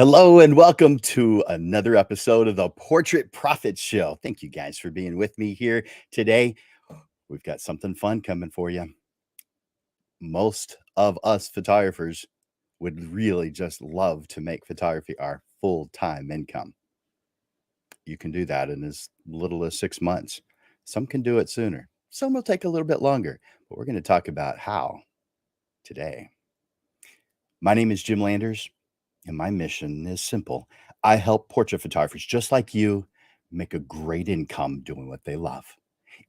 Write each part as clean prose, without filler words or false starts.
Hello and welcome to another episode of the Portrait Profit Show. Thank you guys for being with me here today. We've got something fun coming for you. Most of us photographers would really just love to make photography our full-time income. You can do that in as little as 6 months. Some can do it sooner. Some will take a little bit longer, but we're going to talk about how today. My name is Jim Landers. And my mission is simple. I help portrait photographers just like you make a great income doing what they love.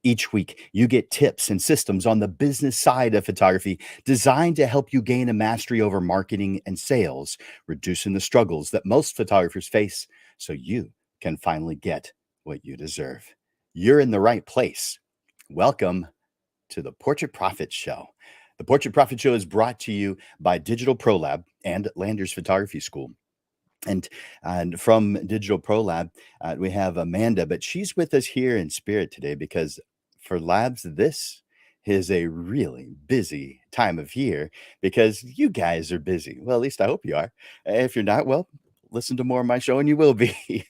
Each week, you get tips and systems on the business side of photography designed to help you gain a mastery over marketing and sales, reducing the struggles that most photographers face so you can finally get what you deserve. You're in the right place. Welcome to the Portrait Profit Show. The Portrait Profit Show is brought to you by Digital Pro Lab and Landers Photography School. And from Digital Pro Lab, we have Amanda, but she's with us here in spirit today because for labs, this is a really busy time of year because you guys are busy. Well, at least I hope you are. If you're not, well, listen to more of my show and you will be.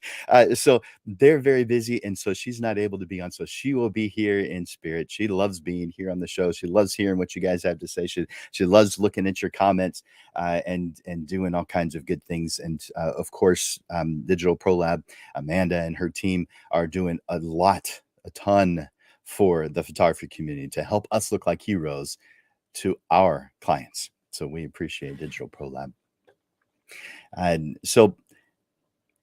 So they're very busy. And so she's not able to be on. So she will be here in spirit. She loves being here on the show. She loves hearing what you guys have to say. She loves looking at your comments and doing all kinds of good things. And of course, Digital Pro Lab, Amanda and her team are doing a ton for the photography community to help us look like heroes to our clients. So we appreciate Digital Pro Lab. And so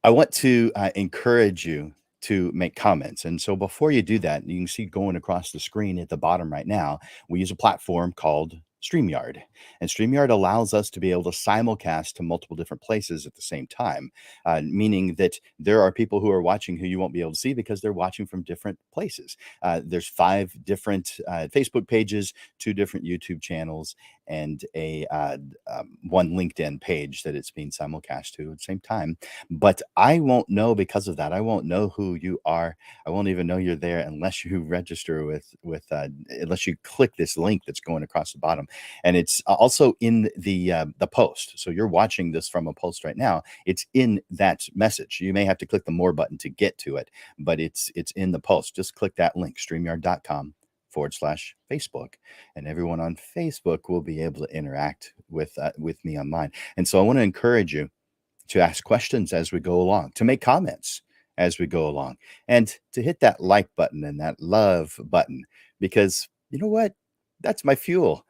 I want to encourage you to make comments. And so before you do that, you can see going across the screen at the bottom right now, we use a platform called StreamYard. And StreamYard allows us to be able to simulcast to multiple different places at the same time, meaning that there are people who are watching who you won't be able to see because they're watching from different places. There's 5 different Facebook pages, 2 different YouTube channels, and a one LinkedIn page that it's being simulcast to at the same time. But I won't know because of that. I won't know who you are. I won't even know you're there unless you register unless you click this link that's going across the bottom. And it's also in the post. So you're watching this from a post right now. It's in that message. You may have to click the more button to get to it, but it's in the post. Just click that link, streamyard.com/Facebook, and everyone on Facebook will be able to interact with me online. And so I want to encourage you to ask questions as we go along, to make comments as we go along, and to hit that like button and that love button, because you know what? That's my fuel.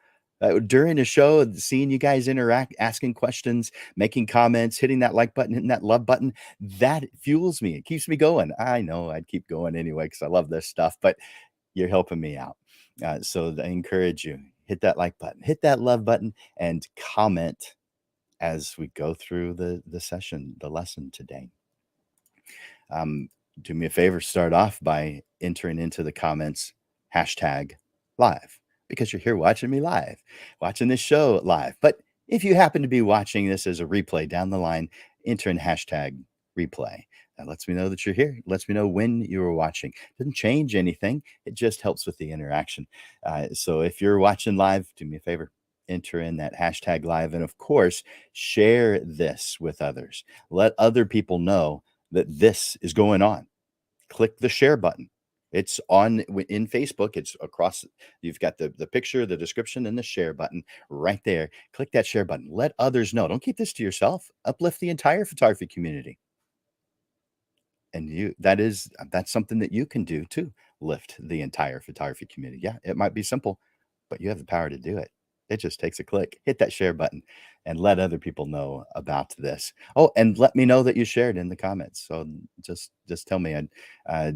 During the show, seeing you guys interact, asking questions, making comments, hitting that like button, hitting that love button, that fuels me. It keeps me going. I know I'd keep going anyway because I love this stuff, but you're helping me out. So I encourage you, hit that like button, hit that love button, and comment as we go through the session, the lesson today. Do me a favor, start off by entering into the comments #live because you're here watching me live, watching this show live. But if you happen to be watching this as a replay down the line, enter in #replay. That lets me know that you're here. It lets me know when you were watching. Doesn't change anything. It just helps with the interaction. So if you're watching live, do me a favor, enter in that #live. And of course, share this with others. Let other people know that this is going on. Click the share button. It's on in Facebook. It's across. You've got the picture, the description, and the share button right there. Click that share button. Let others know. Don't keep this to yourself. Uplift the entire photography community. And that's something that you can do too. Lift the entire photography community. Yeah, it might be simple, but you have the power to do it. It just takes a click. Hit that share button and let other people know about this. Oh, and let me know that you shared in the comments. So just tell me, and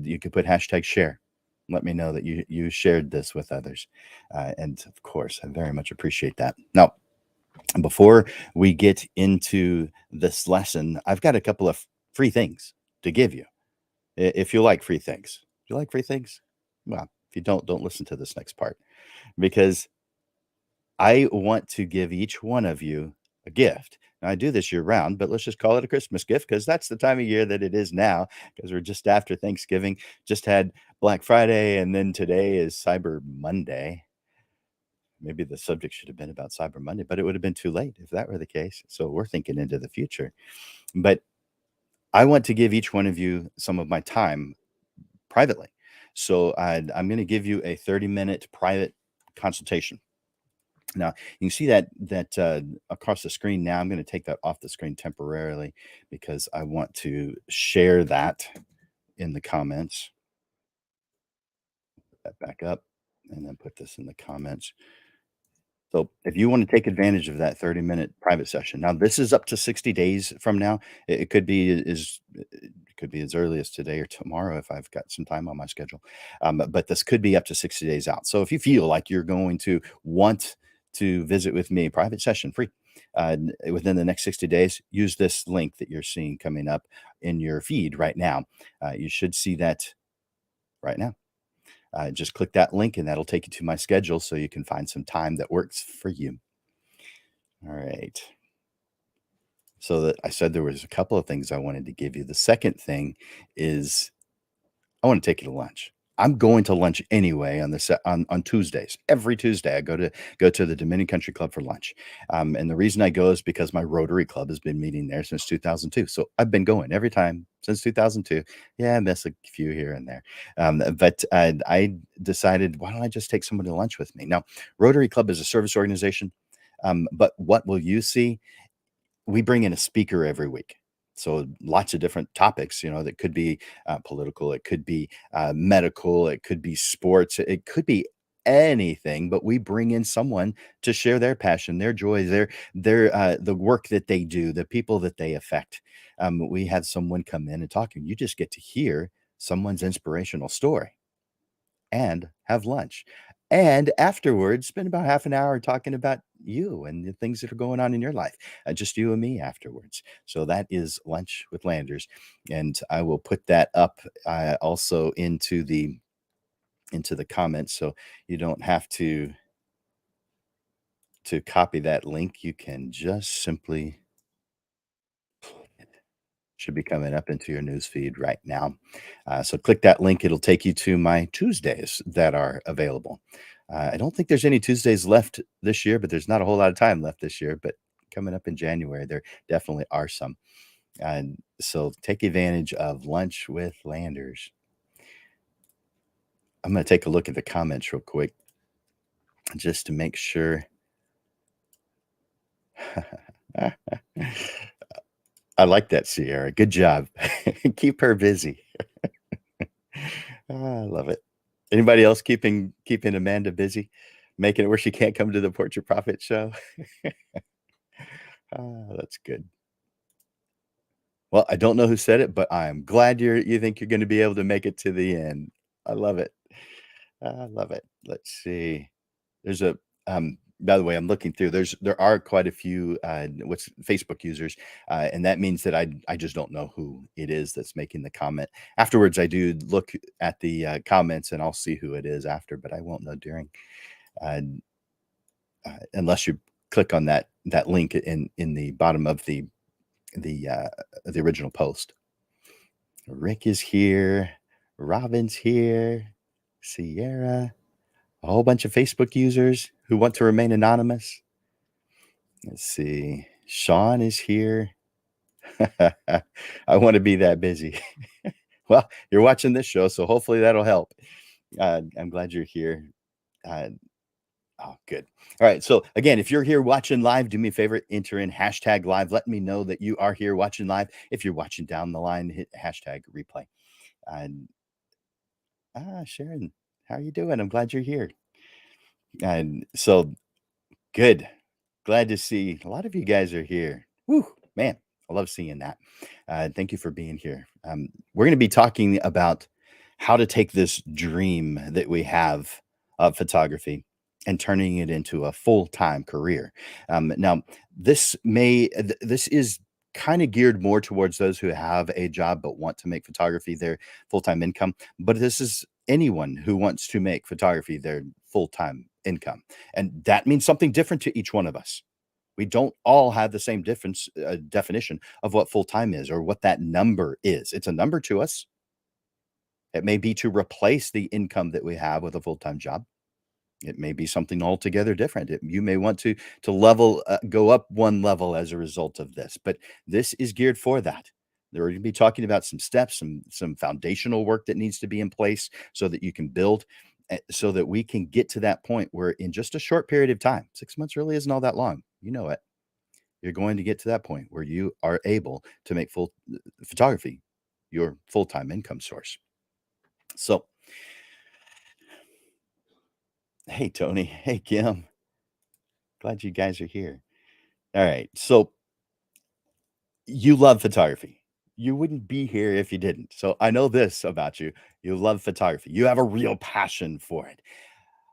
you could put #share. Let me know that you shared this with others. And of course, I very much appreciate that. Now, before we get into this lesson, I've got a couple of free things to give you. If you like free things, do you like free things? Well, if you don't listen to this next part because I want to give each one of you a gift. Now, I do this year round, but let's just call it a Christmas gift because that's the time of year that it is now because we're just after Thanksgiving, just had Black Friday, and then today is Cyber Monday. Maybe the subject should have been about Cyber Monday, but it would have been too late if that were the case. So we're thinking into the future. But I want to give each one of you some of my time privately. So I'm going to give you a 30-minute private consultation. Now you can see that across the screen. Now I'm going to take that off the screen temporarily because I want to share that in the comments. Put that back up and then put this in the comments. So if you want to take advantage of that 30-minute private session, now this is up to 60 days from now. It could be as early as today or tomorrow if I've got some time on my schedule. But this could be up to 60 days out. So if you feel like you're going to want to visit with me, private session, free, within the next 60 days, use this link that you're seeing coming up in your feed right now. You should see that right now. Just click that link and that'll take you to my schedule so you can find some time that works for you. All right. So that I said there was a couple of things I wanted to give you. The second thing is I want to take you to lunch. I'm going to lunch anyway on Tuesdays. Every Tuesday, I go to the Dominion Country Club for lunch, and the reason I go is because my Rotary Club has been meeting there since 2002. So I've been going every time since 2002. Yeah, I miss a few here and there, but I decided why don't I just take someone to lunch with me? Now, Rotary Club is a service organization, but what will you see? We bring in a speaker every week. So lots of different topics, that could be political, it could be medical, it could be sports, it could be anything. But we bring in someone to share their passion, their joy, their the work that they do, the people that they affect. We have someone come in and talk, and you just get to hear someone's inspirational story and have lunch. And afterwards, spend about half an hour talking about you and the things that are going on in your life, just you and me afterwards. So that is Lunch with Landers, and I will put that up also into the comments, so you don't have to copy that link. You can just simply should be coming up into your news feed right now. So click that link. It'll take you to my Tuesdays that are available. I don't think there's any Tuesdays left this year, but there's not a whole lot of time left this year. But coming up in January, there definitely are some. And so take advantage of Lunch with Landers. I'm going to take a look at the comments real quick just to make sure. I like that, Sierra. Good job. Keep her busy. I love it. Anybody else keeping Amanda busy, making it where she can't come to the Portrait Prophet show? That's good. Well, I don't know who said it, but I'm glad you think you're gonna be able to make it to the end. I love it. I love it. Let's see. There's a by the way, I'm looking through. There are quite a few what's Facebook users, and that means that I just don't know who it is that's making the comment. Afterwards, I do look at the comments and I'll see who it is after, but I won't know during, uh, unless you click on that link in the bottom of the original post. Rick is here. Robin's here. Sierra. A whole bunch of Facebook users who want to remain anonymous. Let's see. Sean is here. I want to be that busy. Well, you're watching this show, so hopefully that'll help. I'm glad you're here. Oh, good. All right. So again, if you're here watching live, do me a favor, enter in hashtag live. Let me know that you are here watching live. If you're watching down the line, hit hashtag replay. And Sharon, how are you doing? I'm glad you're here. And so good. Glad to see a lot of you guys are here. Woo, man, I love seeing that. Thank you for being here. We're going to be talking about how to take this dream that we have of photography and turning it into a full-time career. Now, this is kind of geared more towards those who have a job but want to make photography their full-time income. But this is anyone who wants to make photography their full-time income, and that means something different to each one of us. We don't all have the same difference definition of what full time is or what that number is. It's a number to us. It may be to replace the income that we have with a full time job. It may be something altogether different. You may want to go up one level as a result of this, but this is geared for that. We're going to be talking about some steps, some foundational work that needs to be in place so that you can build, so that we can get to that point where in just a short period of time, 6 months really isn't all that long. You know it. You're going to get to that point where you are able to make full photography your full-time income source. So, hey Tony, hey Kim, glad you guys are here. All right. So you love photography. You wouldn't be here if you didn't. So I know this about you. You love photography. You have a real passion for it.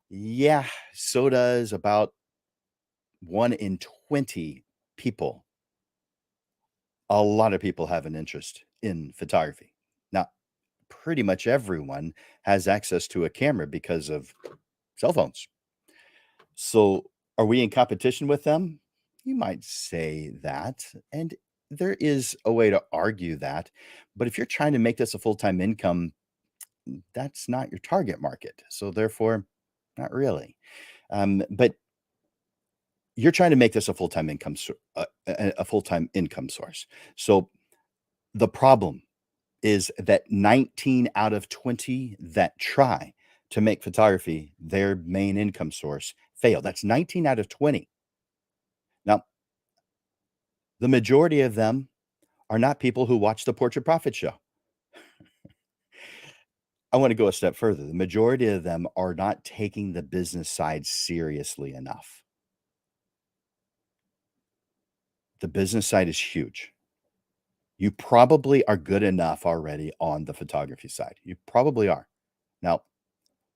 Yeah, so does about 1 in 20 people. A lot of people have an interest in photography. Now, pretty much everyone has access to a camera because of cell phones. So, are we in competition with them? You might say that. And there is a way to argue that. But if you're trying to make this a full time income, that's not your target market. So, therefore, not really. But you're trying to make this a full time income, a full time income source. So, the problem is that 19 out of 20 that try to make photography their main income source fail. That's 19 out of 20. Now, the majority of them are not people who watch the Portrait Profit Show. I want to go a step further. The majority of them are not taking the business side seriously enough. The business side is huge. You probably are good enough already on the photography side. You probably are. Now,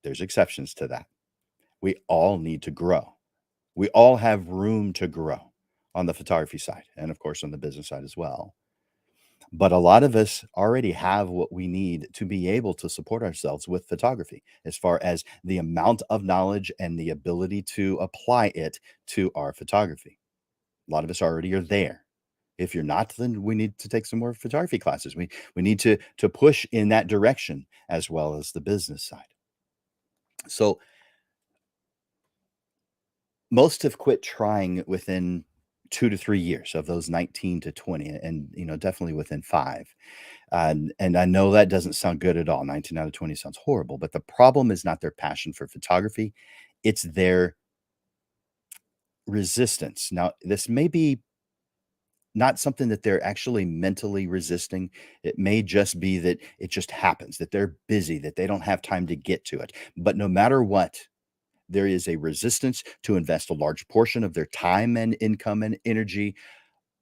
there's exceptions to that. We all need to grow. We all have room to grow on the photography side and, of course, on the business side as well. But a lot of us already have what we need to be able to support ourselves with photography, as far as the amount of knowledge and the ability to apply it to our photography. A lot of us already are there. If you're not, then we need to take some more photography classes. We need to push in that direction as well as the business side. So most have quit trying within 2 to 3 years of those 19 to 20, and, definitely within 5. And I know that doesn't sound good at all. 19 out of 20 sounds horrible, but the problem is not their passion for photography, it's their resistance. Now, this may be not something that they're actually mentally resisting. It may just be that it just happens, that they're busy, that they don't have time to get to it. But no matter what, there is a resistance to invest a large portion of their time and income and energy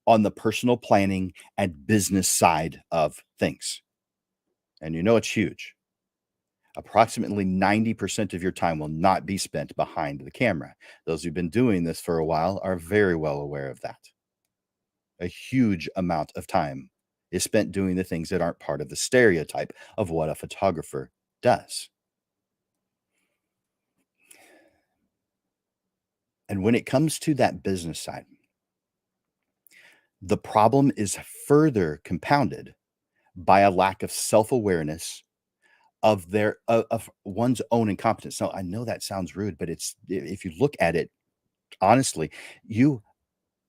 on the personal planning and business side of things. And it's huge. Approximately 90% of your time will not be spent behind the camera. Those who've been doing this for a while are very well aware of that. A huge amount of time is spent doing the things that aren't part of the stereotype of what a photographer does. And when it comes to that business side, the problem is further compounded by a lack of self-awareness of one's own incompetence. So I know that sounds rude, but if you look at it honestly, you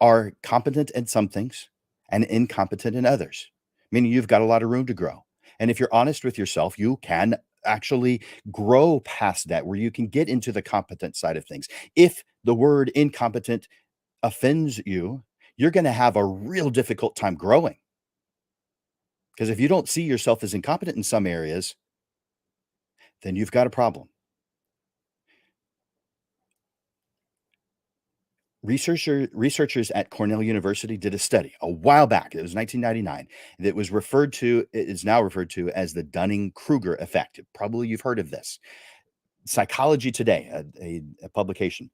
are competent in some things and incompetent in others, meaning you've got a lot of room to grow. And if you're honest with yourself, you can actually grow past that, where you can get into the competent side of things. If the word incompetent offends you, you're going to have a real difficult time growing. Because if you don't see yourself as incompetent in some areas, then you've got a problem. Researchers at Cornell University did a study a while back. It was 1999. That was it is now referred to as the Dunning-Kruger effect. Probably you've heard of this. Psychology Today, a publication,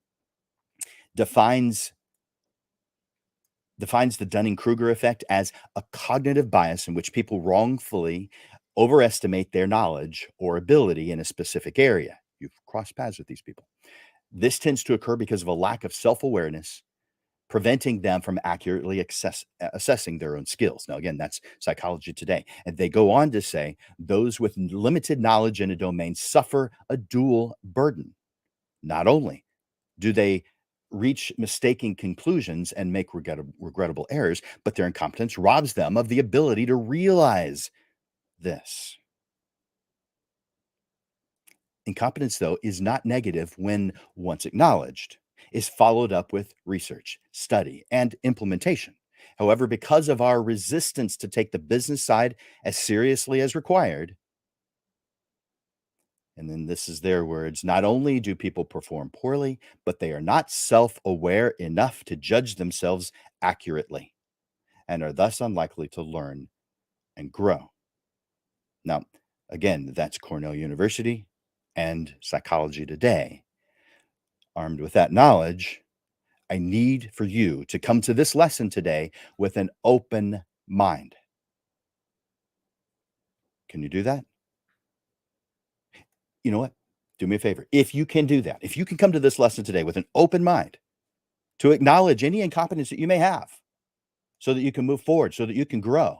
defines the Dunning-Kruger effect as a cognitive bias in which people wrongfully overestimate their knowledge or ability in a specific area. You've crossed paths with these people. This tends to occur because of a lack of self-awareness, preventing them from accurately assessing their own skills. Now, again, that's Psychology Today. And they go on to say those with limited knowledge in a domain suffer a dual burden. Not only do they reach mistaken conclusions and make regrettable errors, but their incompetence robs them of the ability to realize this. Incompetence, though, is not negative when once acknowledged, is followed up with research, study, and implementation. However, because of our resistance to take the business side as seriously as required, and then this is their words, not only do people perform poorly, but they are not self aware enough to judge themselves accurately and are thus unlikely to learn and grow. Now, again, that's Cornell University and Psychology Today. Armed with that knowledge, I need for you to come to this lesson today with an open mind. Can you do that? You know what? Do me a favor. If you can do that, if you can come to this lesson today with an open mind to acknowledge any incompetence that you may have so that you can move forward, so that you can grow,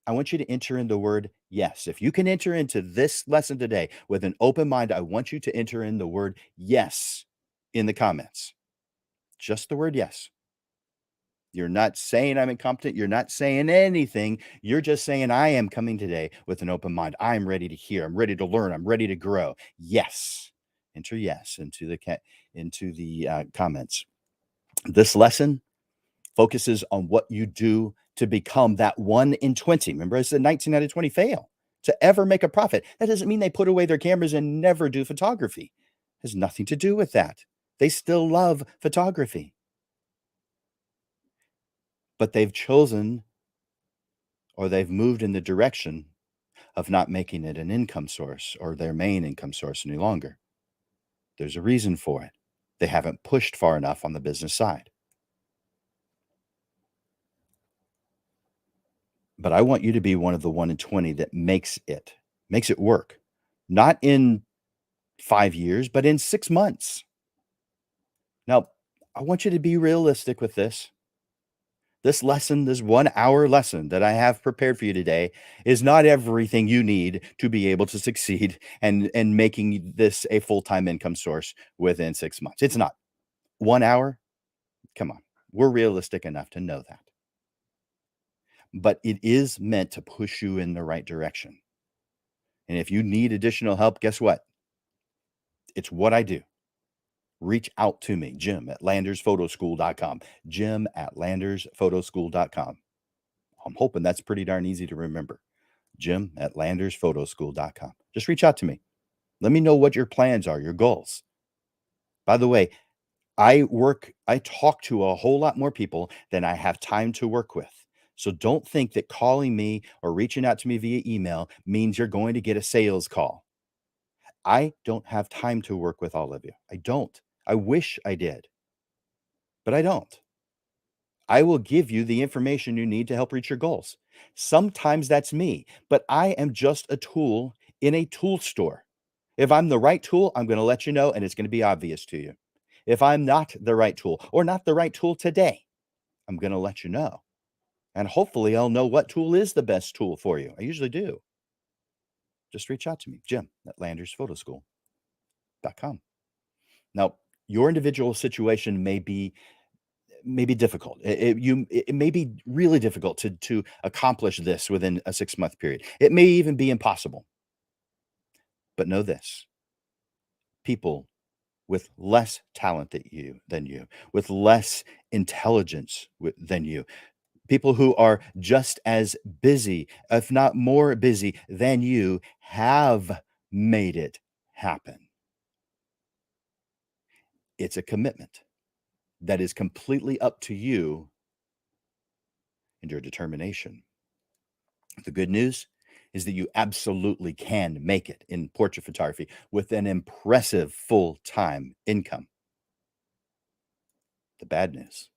I want you to enter in the word yes. If you can enter into this lesson today with an open mind, I want you to enter in the word yes in the comments. Just the word yes. You're not saying I'm incompetent. You're not saying anything. You're just saying, I am coming today with an open mind. I'm ready to hear. I'm ready to learn. I'm ready to grow. Yes. Enter yes into the comments. This lesson focuses on what you do to become that 1 in 20. Remember, I said 19 out of 20 fail to ever make a profit. That doesn't mean they put away their cameras and never do photography. It has nothing to do with that. They still love photography. But they've chosen or they've moved in the direction of not making it an income source or their main income source any longer. There's a reason for it. They haven't pushed far enough on the business side. But I want you to be one of the 1 in 20 that makes it work. Not in 5 years, but in 6 months. Now, I want you to be realistic with this. This lesson, this 1 hour lesson that I have prepared for you today is not everything you need to be able to succeed and making this a full-time income source within 6 months. It's not. 1 hour? Come on. We're realistic enough to know that. But it is meant to push you in the right direction. And if you need additional help, guess what? It's what I do. Reach out to me, Jim at landersphotoschool.com. Jim at landersphotoschool.com. I'm hoping that's pretty darn easy to remember. Jim at landersphotoschool.com. Just reach out to me. Let me know what your plans are, your goals. By the way, I talk to a whole lot more people than I have time to work with. So don't think that calling me or reaching out to me via email means you're going to get a sales call. I don't have time to work with all of you. I don't. I wish I did, but I don't. I will give you the information you need to help reach your goals. Sometimes that's me, but I am just a tool in a tool store. If I'm the right tool, I'm going to let you know and it's going to be obvious to you. If I'm not the right tool or not the right tool today, I'm going to let you know. And hopefully I'll know what tool is the best tool for you. I usually do. Just reach out to me, Jim at landersphotoschool.com. Now, your individual situation may be difficult. It may be really difficult to accomplish this within a 6-month period. It may even be impossible. But know this: people with less talent than you, with less intelligence than you, people who are just as busy, if not more busy than you, have made it happen. It's a commitment that is completely up to you and your determination. The good news is that you absolutely can make it in portrait photography with an impressive full-time income. The bad news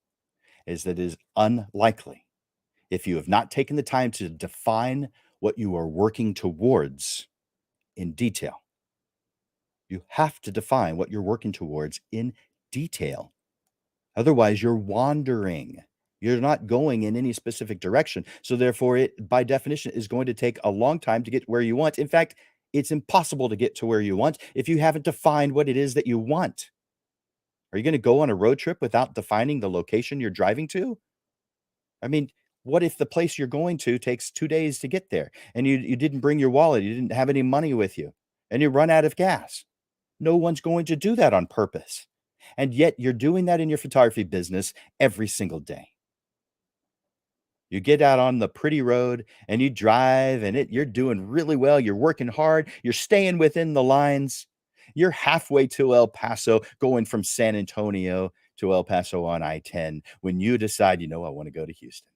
is that it is unlikely if you have not taken the time to define what you are working towards in detail. You have to define what you're working towards in detail. Otherwise, you're wandering. You're not going in any specific direction. So therefore, it by definition is going to take a long time to get where you want. In fact, It's impossible to get to where you want if you haven't defined what it is that you want. Are you gonna go on a road trip without defining the location you're driving to? I mean, what if the place you're going to takes 2 days to get there and you didn't bring your wallet, you didn't have any money with you, and you run out of gas? No one's going to do that on purpose. And yet you're doing that in your photography business every single day. You get out on the pretty road and you drive and you're doing really well. You're working hard. You're staying within the lines. You're halfway to El Paso, going from San Antonio to El Paso on I-10 when you decide, I want to go to Houston.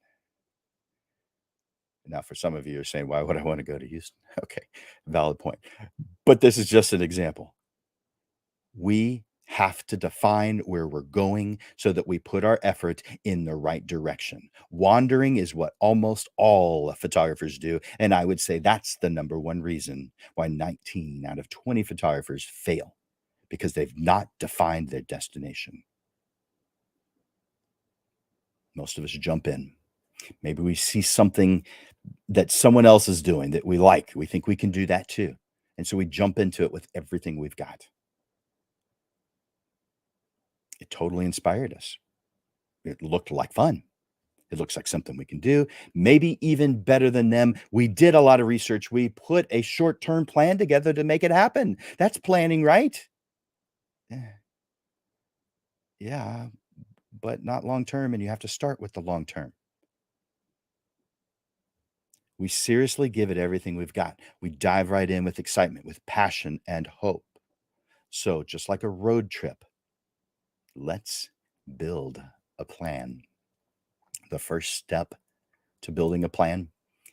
Now, for some of you, you're saying, why would I want to go to Houston? Okay, valid point. But this is just an example. We have to define where we're going so that we put our effort in the right direction. Wandering is what almost all photographers do. And I would say that's the number one reason why 19 out of 20 photographers fail, because they've not defined their destination. Most of us jump in. Maybe we see something that someone else is doing that we like. We think we can do that too. And so we jump into it with everything we've got. It totally inspired us. It looked like fun. It looks like something we can do, maybe even better than them. We did a lot of research. We put a short-term plan together to make it happen. That's planning, right? Eh, yeah, but not long-term, and you have to start with the long term. We seriously give it everything we've got. We dive right in with excitement, with passion and hope. So, just like a road trip, let's build a plan. The first step to building a plan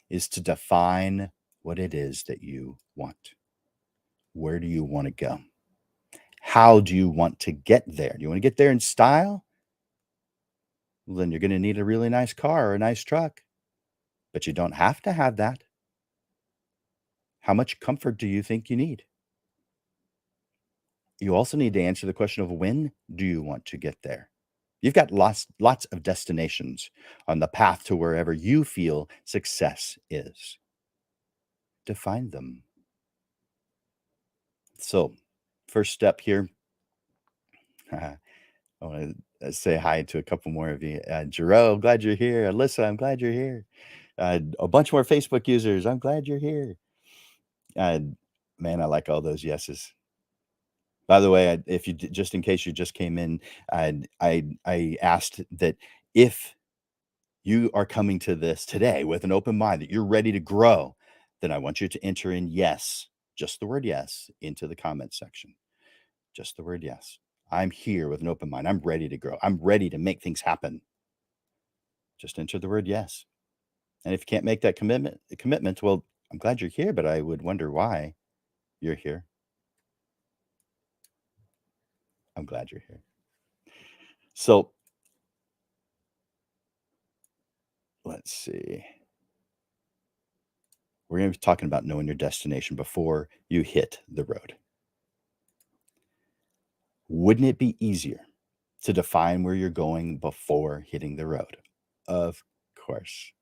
is to define what it is that you want. Where do you want to go? How do you want to get there? Do you want to get there in style? Well, then you're going to need a really nice car or a nice truck, but you don't have to have that. How much comfort do you think you need? You also need to answer the question of when do you want to get there? You've got lots of destinations on the path to wherever you feel success is. Define them. So, first step here, I want to say hi to a couple more of you. Jerome, glad you're here. Alyssa, I'm glad you're here. A bunch more Facebook users. I'm glad you're here. Uh, man, I like all those yeses. By the way, if you just in case you just came in, I asked that if you are coming to this today with an open mind that you're ready to grow, then I want you to enter in yes, just the word yes, into the comment section. Just the word yes. I'm here with an open mind. I'm ready to grow. I'm ready to make things happen. Just enter the word yes. And if you can't make that commitment, well, I'm glad you're here, but I would wonder why you're here. I'm glad you're here. So let's see. We're going to be talking about knowing your destination before you hit the road. Wouldn't it be easier to define where you're going before hitting the road? Of course.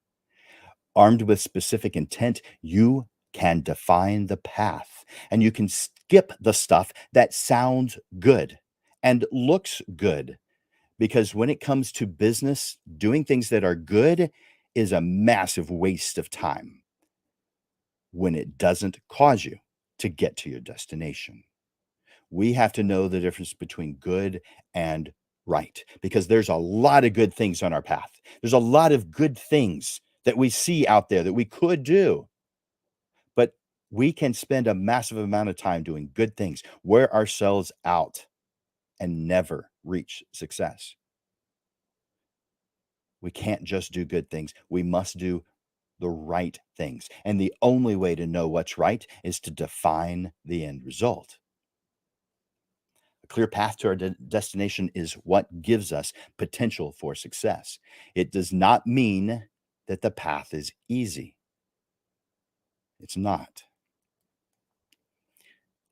Armed with specific intent, you can define the path and you can skip the stuff that sounds good and looks good. Because when it comes to business, doing things that are good is a massive waste of time when it doesn't cause you to get to your destination. We have to know the difference between good and right because there's a lot of good things on our path. There's a lot of good things that we see out there that we could do, but we can spend a massive amount of time doing good things, wear ourselves out, and never reach success. We can't just do good things. We must do the right things. And the only way to know what's right is to define the end result. A clear path to our destination is what gives us potential for success. It does not mean that the path is easy. It's not.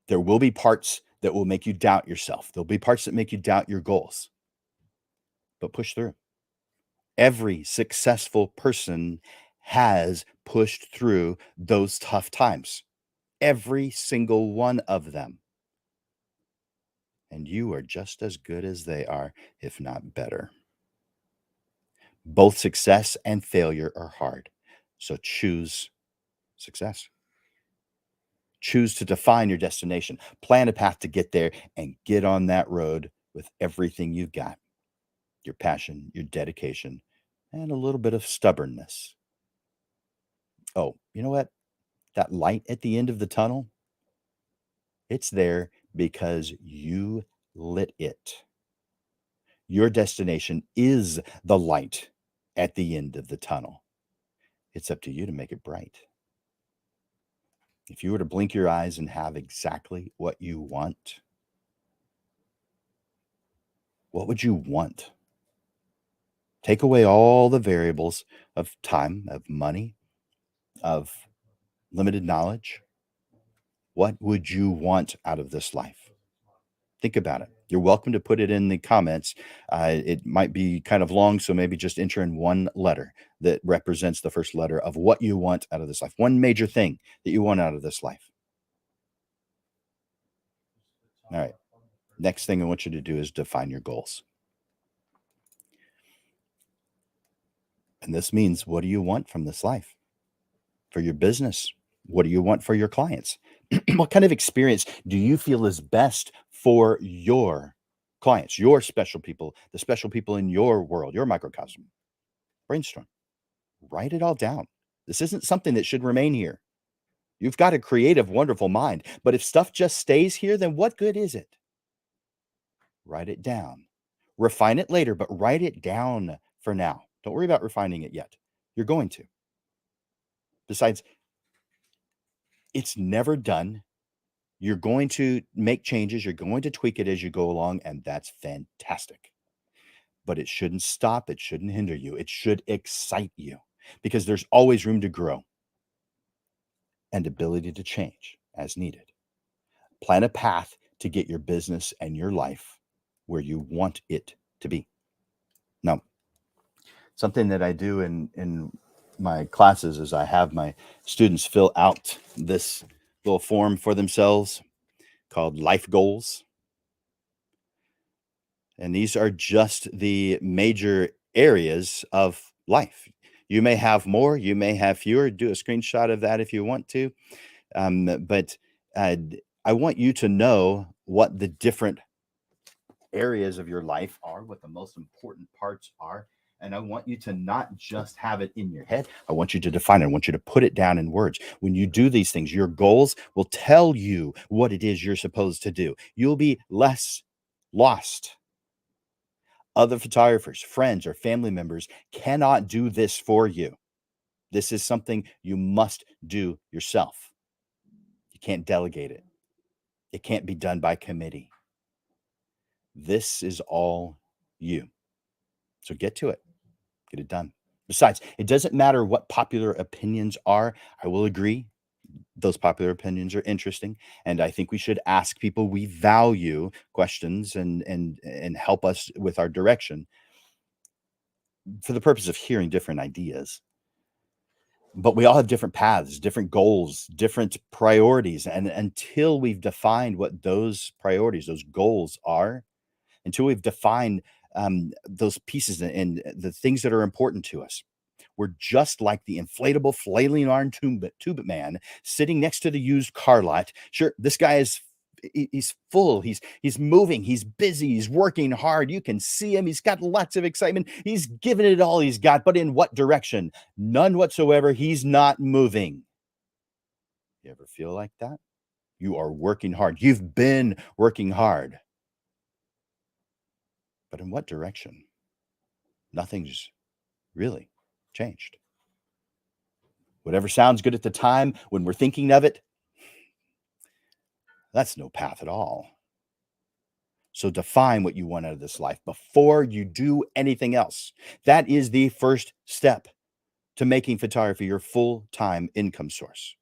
There will be parts that will make you doubt yourself. There'll be parts that make you doubt your goals, but push through. Every successful person has pushed through those tough times. every single one of them. And you are just as good as they are, if not better. Both success and failure are hard. So choose success. Choose to define your destination, plan a path to get there, and get on that road with everything you've got, your passion, your dedication, and a little bit of stubbornness. Oh, you know what? That light at the end of the tunnel, it's there because you lit it. Your destination is the light at the end of the tunnel. It's up to you to make it bright. If you were to blink your eyes and have exactly what you want, what would you want? Take away all the variables of time, of money, of limited knowledge. What would you want out of this life? Think about it. You're welcome to put it in the comments. It might be kind of long, so maybe just enter in one letter that represents the first letter of what you want out of this life. One major thing that you want out of this life. All right. Next thing I want you to do is define your goals. And this means, what do you want from this life? For your business? What do you want for your clients? What kind of experience do you feel is best for your clients, your special people, the special people in your world, your microcosm? Brainstorm, write it all down. This isn't something that should remain here. You've got a creative, wonderful mind, but if stuff just stays here, then what good is it? Write it down. Refine it later, but write it down for now. Don't worry about refining it yet. You're going to. Besides, it's never done. You're going to make changes, you're going to tweak it as you go along, and that's fantastic. But it shouldn't stop, it shouldn't hinder you. It should excite you because there's always room to grow and ability to change as needed. Plan a path to get your business and your life where you want it to be. Now, something that I do in my classes is I have my students fill out this little form for themselves called life goals. And these are just the major areas of life. You may have more, you may have fewer. Do a screenshot of that if you want to. But I want you to know what the different areas of your life are, what the most important parts are. And I want you to not just have it in your head. I want you to define it. I want you to put it down in words. When you do these things, your goals will tell you what it is you're supposed to do. You'll be less lost. Other photographers, friends, or family members cannot do this for you. This is something you must do yourself. You can't delegate it. It can't be done by committee. This is all you. So get to it. Get it done. Besides, it doesn't matter what popular opinions are. I will agree. Those popular opinions are interesting, and I think we should ask people we value questions and help us with our direction for the purpose of hearing different ideas. But we all have different paths, different goals, different priorities, and until we've defined what those priorities, those goals are, until we've defined those pieces and the things that are important to us, we're just like the inflatable flailing arm tube man sitting next to the used car lot. Sure, this guy is he's full. He's moving. He's busy. He's working hard. You can see him. He's got lots of excitement. He's giving it all he's got, but in what direction? None whatsoever. He's not moving. You ever feel like that? You are working hard. You've been working hard. But in what direction? Nothing's really changed. Whatever sounds good at the time when we're thinking of it, that's no path at all. So define what you want out of this life before you do anything else. That is the first step to making photography your full-time income source.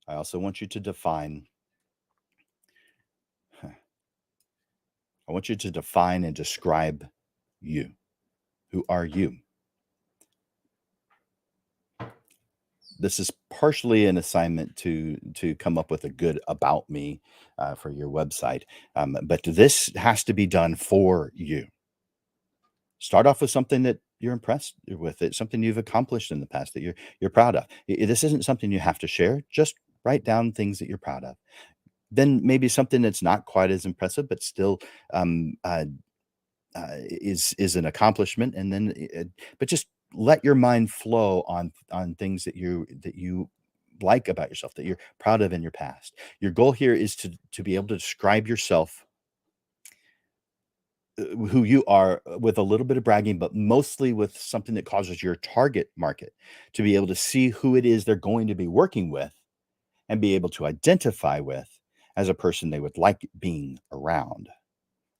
I also want you to define and describe you. Who are you? this is partially an assignment to come up with a good about me for your website, but this has to be done for you. Start off with something that you're impressed with, it something you've accomplished in the past that you're proud of. This isn't something you have to share. Just write down things that you're proud of. Then maybe something that's not quite as impressive, but still um, uh, is an accomplishment. And then, but just let your mind flow on things that you like about yourself, that you're proud of in your past. Your goal here is to be able to describe yourself, who you are, with a little bit of bragging, but mostly with something that causes your target market to be able to see who it is they're going to be working with and be able to identify with as a person they would like being around.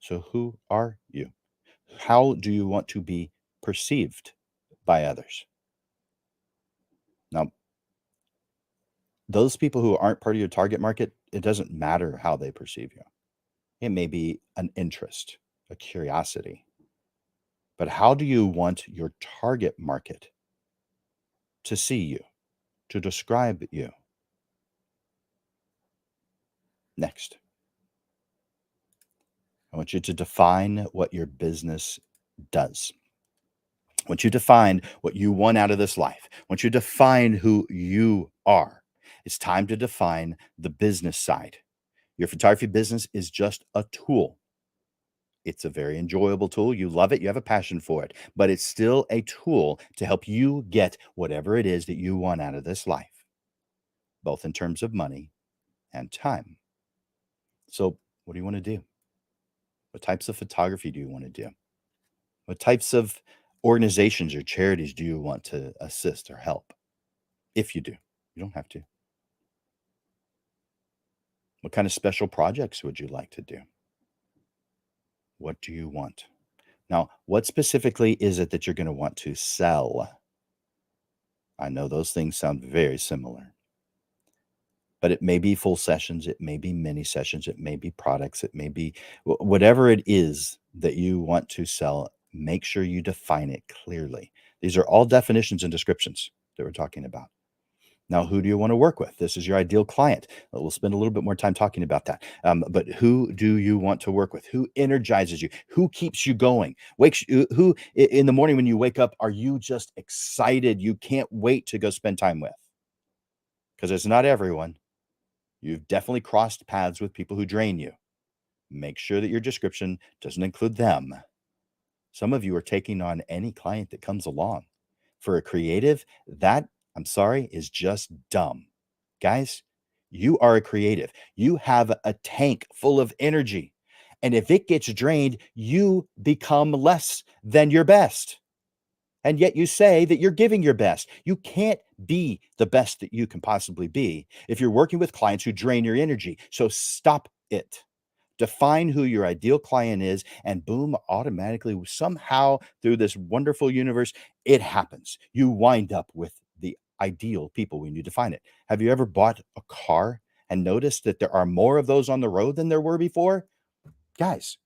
So, who are you? How do you want to be perceived by others? Now, those people who aren't part of your target market, it doesn't matter how they perceive you. It may be an interest, a curiosity, but how do you want your target market to see you, to describe you? Next, I want you to define what your business does. I want you to define what you want out of this life. I want you to define who you are. It's time to define the business side. Your photography business is just a tool. It's a very enjoyable tool. You love it. You have a passion for it, but it's still a tool to help you get whatever it is that you want out of this life, both in terms of money and time. So, what do you want to do? What types of photography do you want to do? What types of organizations or charities do you want to assist or help? If you do, you don't have to. What kind of special projects would you like to do? What do you want? Now, what specifically is it that you're going to want to sell? I know those things sound very similar, but it may be full sessions, it may be mini sessions, it may be products, it may be whatever it is that you want to sell. Make sure you define it clearly. These are all definitions and descriptions that we're talking about. Now, who do you want to work with? This is your ideal client. We'll spend a little bit more time talking about that. But who do you want to work with? Who energizes you? Who keeps you going? Who in the morning when you wake up, are you just excited? You can't wait to go spend time with? Because it's not everyone. You've definitely crossed paths with people who drain you. Make sure that your description doesn't include them. Some of you are taking on any client that comes along. For a creative, that, I'm sorry, is just dumb. Guys, you are a creative. You have a tank full of energy. And if it gets drained, you become less than your best. And yet you say that you're giving your best. You can't be the best that you can possibly be if you're working with clients who drain your energy. So stop it. Define who your ideal client is, and boom, automatically, somehow through this wonderful universe, it happens. You wind up with the ideal people when you define it. Have you ever bought a car and noticed that there are more of those on the road than there were before? Guys,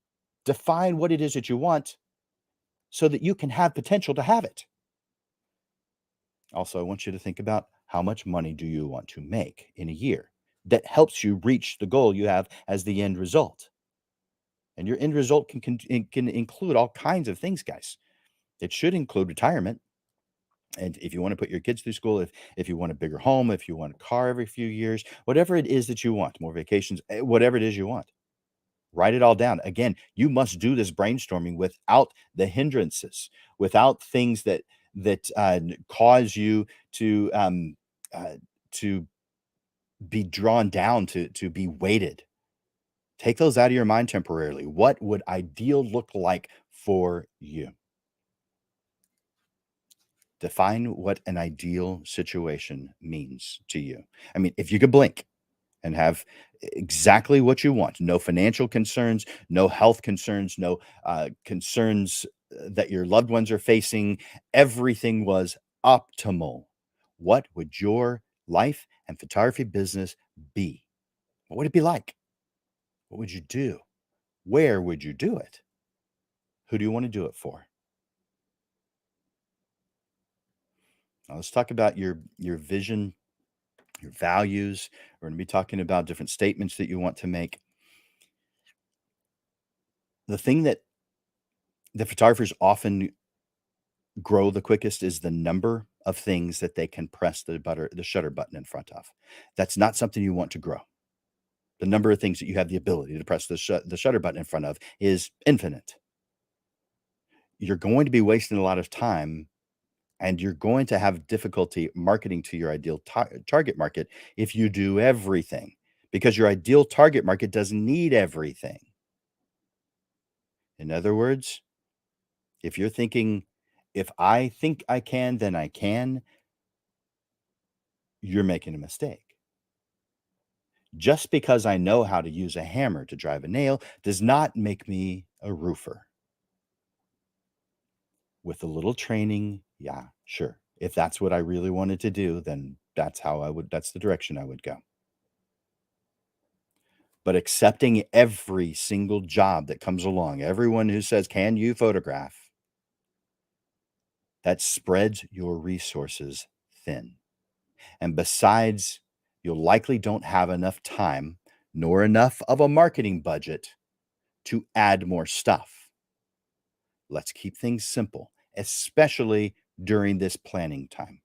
define what it is that you want so that you can have potential to have it. Also, I want you to think about how much money do you want to make in a year that helps you reach the goal you have as the end result. And your end result can include all kinds of things, guys. It should include retirement. And if you want to put your kids through school, if you want a bigger home, if you want a car every few years, whatever it is that you want, more vacations, whatever it is you want, write it all down. Again, you must do this brainstorming without the hindrances, without things that cause you uh, to be drawn down, to be weighted. Take those out of your mind temporarily. What would ideal look like for you? Define what an ideal situation means to you. I mean, if you could blink and have exactly what you want, no financial concerns, no health concerns, no concerns that your loved ones are facing, everything was optimal. What would your life and photography business be? What would it be like? What would you do? Where would you do it? Who do you want to do it for? Let's talk about your vision, your values. We're going to be talking about different statements that you want to make. The thing that the photographers often grow the quickest is the number of things that they can press the shutter button in front of. That's not something you want to grow. The number of things that you have the ability to press the shutter button in front of is infinite. You're going to be wasting a lot of time, and you're going to have difficulty marketing to your ideal target market if you do everything, because your ideal target market doesn't need everything. In other words, if you're thinking, if I think I can, then I can, you're making a mistake. Just because I know how to use a hammer to drive a nail does not make me a roofer. With a little training, yeah, sure. If that's what I really wanted to do, then that's the direction I would go. But accepting every single job that comes along, everyone who says, "Can you photograph?" That spreads your resources thin. And besides, you'll likely don't have enough time nor enough of a marketing budget to add more stuff. Let's keep things simple, especially during this planning time.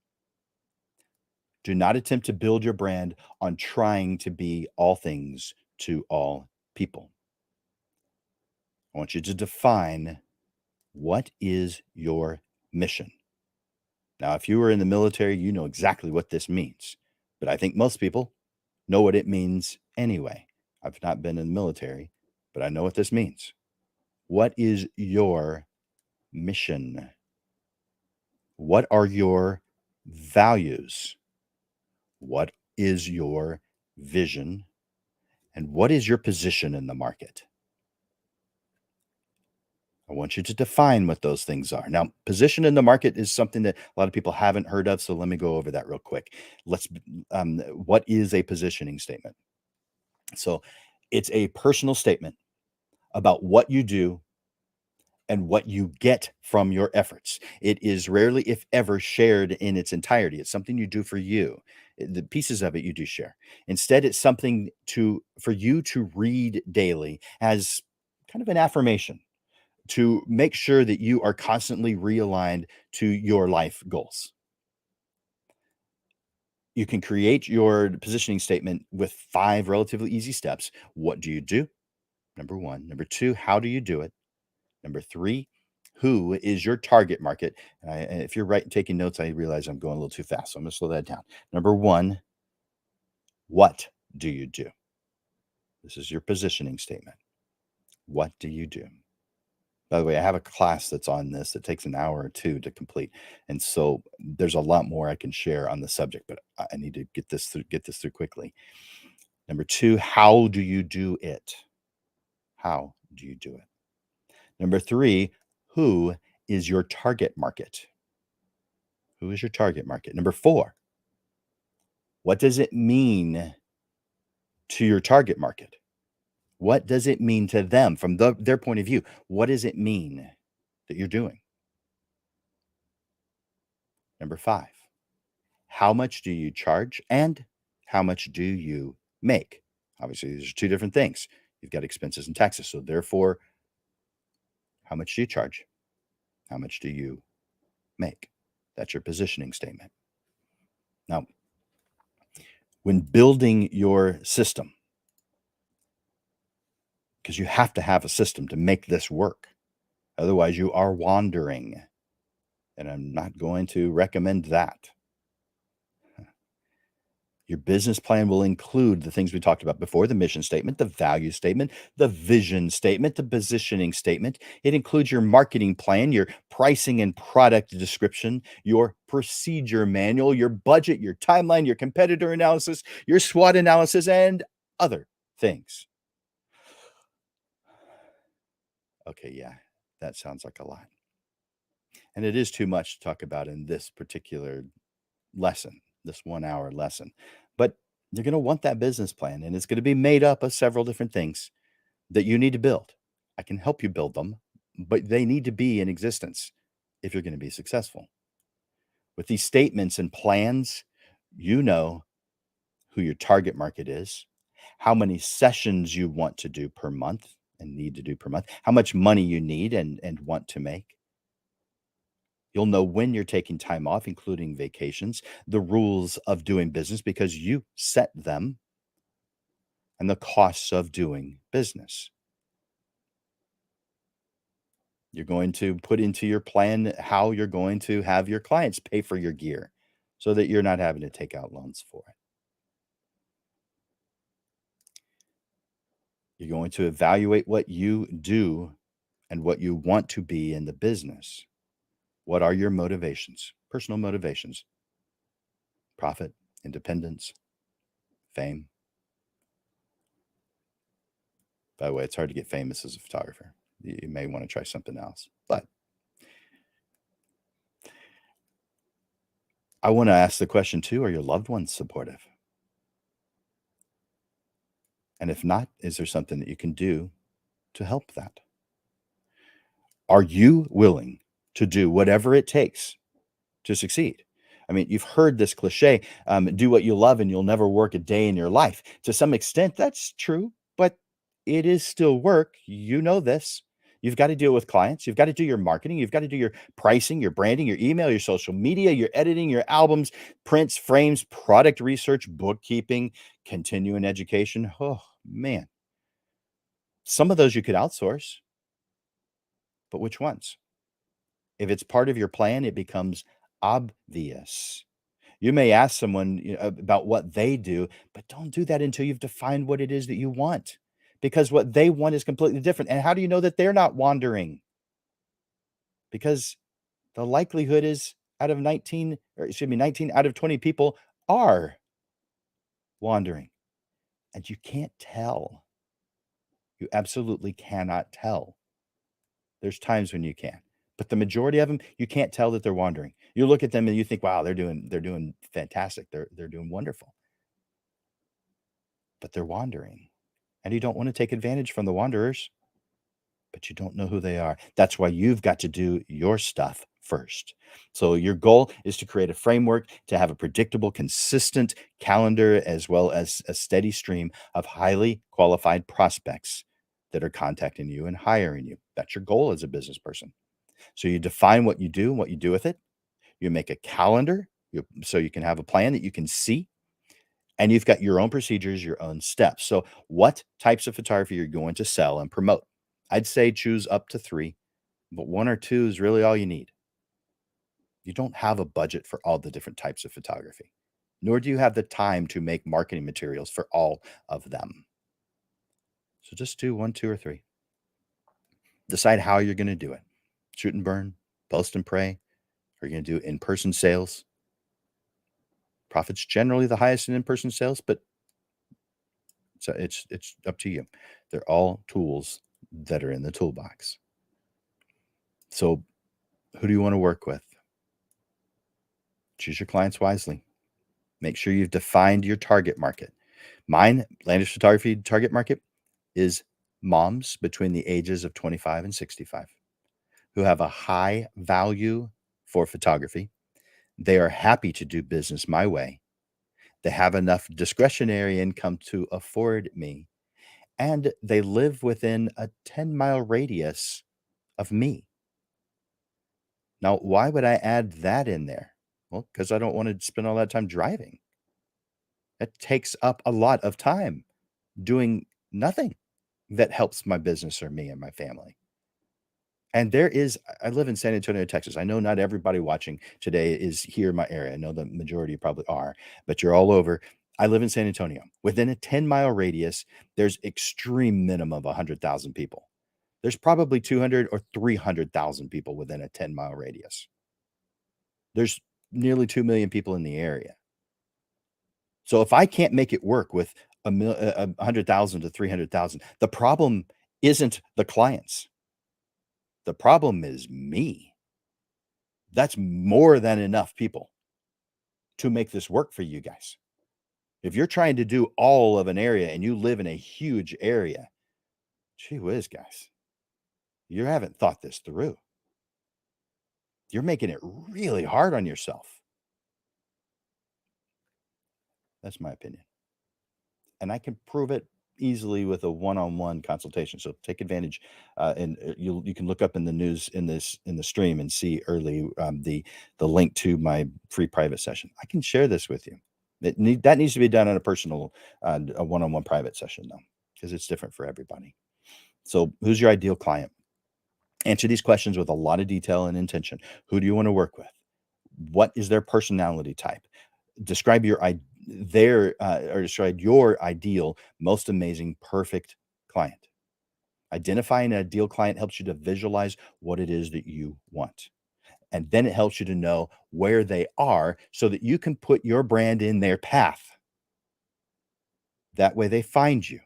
Do not attempt to build your brand on trying to be all things to all people. I want you to define, what is your mission? Now, if you were in the military, you know exactly what this means. But I think most people know what it means anyway. I've not been in the military, but I know what this means. What is your mission? What are your values? What is your vision? And what is your position in the market? I want you to define what those things are. Now, position in the market is something that a lot of people haven't heard of, so let me go over that real quick. What is a positioning statement? So, it's a personal statement about what you do and what you get from your efforts. It is rarely, if ever, shared in its entirety. It's something you do for you. The pieces of it you do share. Instead, it's something for you to read daily as kind of an affirmation to make sure that you are constantly realigned to your life goals. You can create your positioning statement with 5 relatively easy steps. What do you do? Number 1. Number 2, how do you do it? Number 3, who is your target market? And if you're taking notes, I realize I'm going a little too fast, so I'm gonna slow that down. Number 1, what do you do? This is your positioning statement. What do you do? By the way, I have a class that's on this that takes an hour or 2 to complete, and so there's a lot more I can share on the subject, but I need to get this through quickly. Number 2, how do you do it? How do you do it? Number 3, who is your target market? Who is your target market? Number 4, what does it mean to your target market? What does it mean to them from their point of view? What does it mean that you're doing? Number 5, how much do you charge and how much do you make? Obviously, these are 2 different things. You've got expenses and taxes. So therefore, how much do you charge? How much do you make? That's your positioning statement. Now, when building your system, because you have to have a system to make this work. Otherwise, you are wandering, and I'm not going to recommend that. Your business plan will include the things we talked about before: the mission statement, the value statement, the vision statement, the positioning statement. It includes your marketing plan, your pricing and product description, your procedure manual, your budget, your timeline, your competitor analysis, your SWOT analysis, and other things. Okay, yeah, that sounds like a lot. And it is too much to talk about in this particular lesson, this 1 hour lesson. But you're going to want that business plan, and it's going to be made up of several different things that you need to build. I can help you build them, but they need to be in existence if you're going to be successful. With these statements and plans, you know who your target market is, how many sessions you want to do per month and need to do per month, how much money you need and want to make. You'll know when you're taking time off, including vacations, the rules of doing business because you set them, and the costs of doing business. You're going to put into your plan how you're going to have your clients pay for your gear so that you're not having to take out loans for it. You're going to evaluate what you do and what you want to be in the business. What are your motivations? Personal motivations, profit, independence, fame. By the way, it's hard to get famous as a photographer. You may want to try something else. But I want to ask the question too, are your loved ones supportive? And if not, is there something that you can do to help that? Are you willing to do whatever it takes to succeed? I mean, you've heard this cliche, do what you love and you'll never work a day in your life. To some extent, that's true, but it is still work. You know this. You've got to deal with clients. You've got to do your marketing. You've got to do your pricing, your branding, your email, your social media, your editing, your albums, prints, frames, product research, bookkeeping, continuing education. Oh, man. Some of those you could outsource, but which ones? If it's part of your plan, it becomes obvious. You may ask someone, about what they do, but don't do that until you've defined what it is that you want, because what they want is completely different. And how do you know that they're not wandering? Because the likelihood is out of 19, or excuse me, 19 out of 20 people are wandering, and you can't tell. You absolutely cannot tell. There's times when you can, but the majority of them, you can't tell that they're wandering. You look at them and you think, "Wow, they're doing fantastic. They're doing wonderful." But they're wandering, and you don't wanna take advantage from the wanderers, but you don't know who they are. That's why you've got to do your stuff first. So your goal is to create a framework, to have a predictable, consistent calendar, as well as a steady stream of highly qualified prospects that are contacting you and hiring you. That's your goal as a business person. So you define what you do and what you do with it. You make a calendar, so you can have a plan that you can see, and you've got your own procedures, your own steps. So, what types of photography you're going to sell and promote? I'd say choose up to three, but one or two is really all you need. You don't have a budget for all the different types of photography, nor do you have the time to make marketing materials for all of them. So, just do one, two, or three. Decide how you're going to do it. Shoot and burn, post and pray. Are you going to do in person sales? Profits generally the highest in person sales, but so it's up to you. They're all tools that are in the toolbox. So, who do you want to work with? Choose your clients wisely. Make sure you've defined your target market. Mine, Landish Photography target market, is moms between the ages of 25 and 65 who have a high value for photography. They are happy to do business my way. They have enough discretionary income to afford me, and they live within a 10-mile radius of me. Now, why would I add that in there? Well, because I don't want to spend all that time driving. It takes up a lot of time doing nothing that helps my business or me and my family. And I live in San Antonio, Texas. I know not everybody watching today is here in my area. I know the majority probably are, but you're all over. I live in San Antonio. Within a 10-mile radius, there's extreme minimum of 100,000 people. There's probably 200 or 300,000 people within a 10-mile radius. There's nearly 2 million people in the area. So if I can't make it work with 100,000 to 300,000, the problem isn't the clients. The problem is me. That's more than enough people to make this work for you guys. If you're trying to do all of an area and you live in a huge area, gee whiz, guys, you haven't thought this through. You're making it really hard on yourself. That's my opinion. And I can prove it easily with a one-on-one consultation. So take advantage, and you can look up in the news in the stream and see early the link to my free private session. I can share this with you. That needs to be done on a personal, a one-on-one private session though, because it's different for everybody. So who's your ideal client? Answer these questions with a lot of detail and intention. Who do you want to work with? What is their personality type? Describe or describe your ideal, most amazing, perfect client. Identifying an ideal client helps you to visualize what it is that you want. And then it helps you to know where they are so that you can put your brand in their path. That way they find you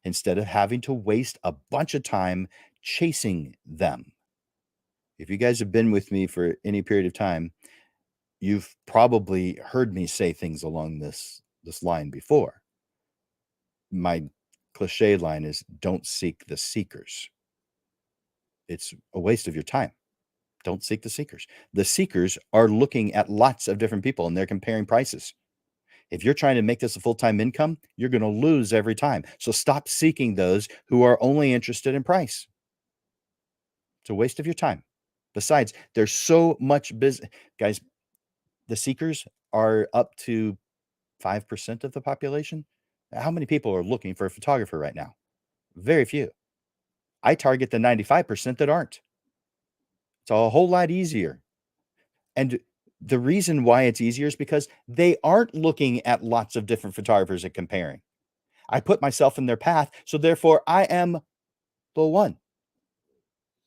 instead of having to waste a bunch of time chasing them. If you guys have been with me for any period of time, you've probably heard me say things along this line before. My cliche line is don't seek the seekers. It's a waste of your time. Don't seek the seekers. The seekers are looking at lots of different people and they're comparing prices. If you're trying to make this a full-time income, you're going to lose every time. So stop seeking those who are only interested in price. It's a waste of your time. Besides, there's so much business. Guys, the seekers are up to 5% of the population. How many people are looking for a photographer right now? Very few. I target the 95% that aren't. It's a whole lot easier. And the reason why it's easier is because they aren't looking at lots of different photographers and comparing. I put myself in their path, so therefore I am the one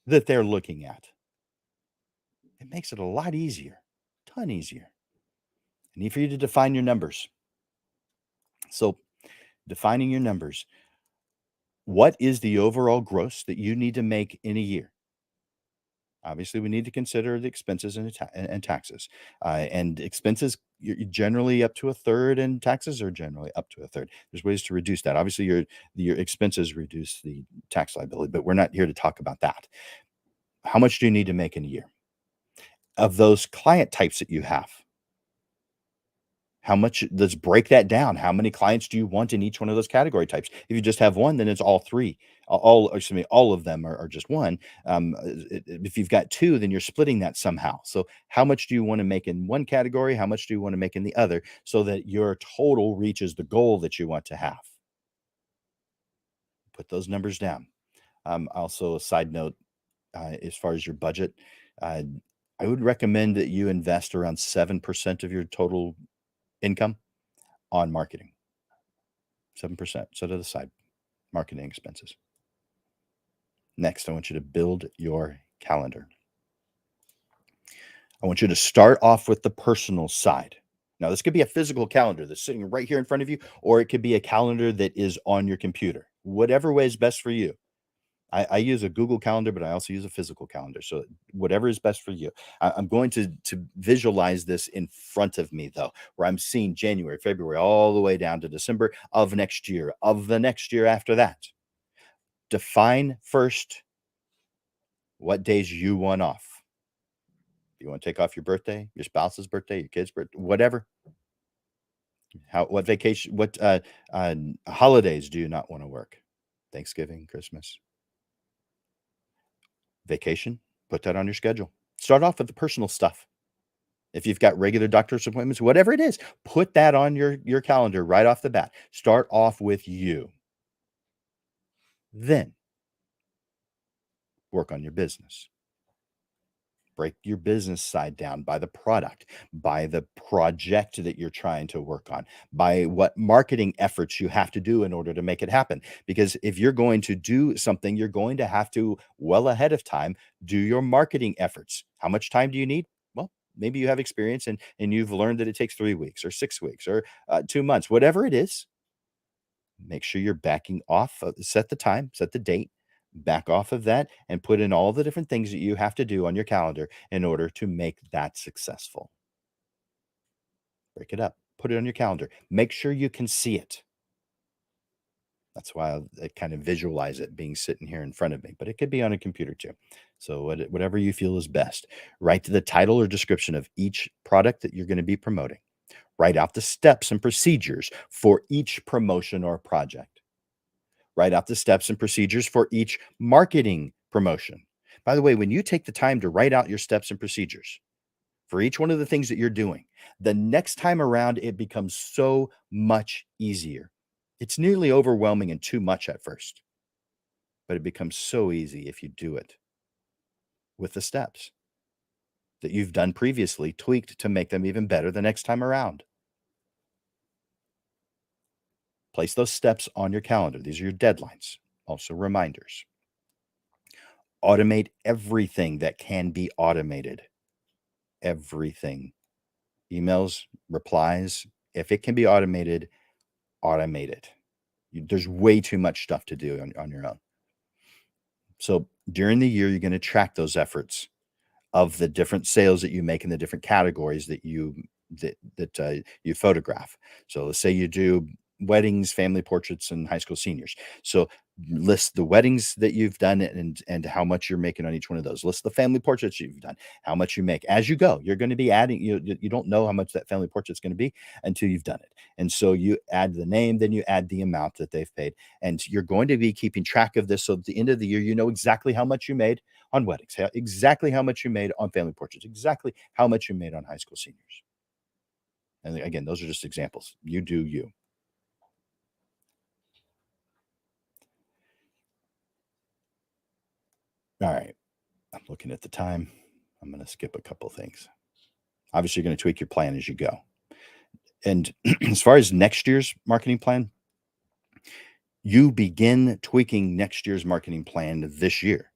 that they're looking at. It makes it a lot easier, ton easier. I need for you to define your numbers. So, defining your numbers. What is the overall gross that you need to make in a year? Obviously, we need to consider the expenses and taxes. And expenses generally up to a third, and taxes are generally up to a third. There's ways to reduce that. Obviously, your expenses reduce the tax liability, but we're not here to talk about that. How much do you need to make in a year? Of those client types that you have, how much let's break that down. How many clients do you want in each one of those category types? If you just have one, then it's all three. Excuse me, all of them are just one. If you've got two, then you're splitting that somehow. So how much do you want to make in one category? How much do you want to make in the other so that your total reaches the goal that you want to have? Put those numbers down. Also, a side note, as far as your budget, uh, I would recommend that you invest around 7% of your total income on marketing. 7%. Set it aside. Marketing expenses. Next, I want you to build your calendar. I want you to start off with the personal side. Now, this could be a physical calendar that's sitting right here in front of you, or it could be a calendar that is on your computer. Whatever way is best for you. I use a Google Calendar, but I also use a physical calendar. So whatever is best for you. I'm going to visualize this in front of me, though, where I'm seeing January, February, all the way down to December of next year, of the next year after that. Define first what days you want off. If you want to take off your birthday, your spouse's birthday, your kid's birthday, whatever. What vacation, what holidays do you not want to work? Thanksgiving, Christmas, vacation, put that on your schedule. Start off with the personal stuff. If you've got regular doctor's appointments, whatever it is, put that on your calendar right off the bat. Start off with you. Then work on your business. Break your business side down by the product, by the project that you're trying to work on, by what marketing efforts you have to do in order to make it happen. Because if you're going to do something, you're going to have to, well ahead of time, do your marketing efforts. How much time do you need? Well, maybe you have experience and you've learned that it takes 3 weeks or 6 weeks or 2 months, whatever it is. Make sure you're backing off, set the time, set the date, back off of that, and put in all the different things that you have to do on your calendar in order to make that successful. Break it up, put it on your calendar. Make sure you can see it. That's why I kind of visualize it being sitting here in front of me, but it could be on a computer too. So whatever you feel is best. Write the title or description of each product that you're going to be promoting. Write out the steps and procedures for each promotion or project. Write out the steps and procedures for each marketing promotion. By the way, when you take the time to write out your steps and procedures for each one of the things that you're doing, the next time around, it becomes so much easier. It's nearly overwhelming and too much at first, but it becomes so easy if you do it with the steps that you've done previously, tweaked to make them even better the next time around. Place those steps on your calendar. These are your deadlines, also reminders. Automate everything that can be automated. Everything. Emails, replies. If it can be automated, automate it. There's way too much stuff to do on your own. So during the year, you're going to track those efforts of the different sales that you make in the different categories that you photograph. So let's say you do weddings, family portraits, and high school seniors. So list the weddings that you've done and how much you're making on each one of those. List the family portraits you've done, how much you make. As you go, you're going to be adding. You don't know how much that family portrait's going to be until you've done it. And so you add the name, then you add the amount that they've paid, and you're going to be keeping track of this. So at the end of the year, you know exactly how much you made on weddings, exactly how much you made on family portraits, exactly how much you made on high school seniors. And again, those are just examples. You do you. All right. I'm looking at the time. I'm going to skip a couple things. Obviously, you're going to tweak your plan as you go. And as far as next year's marketing plan, you begin tweaking next year's marketing plan this year.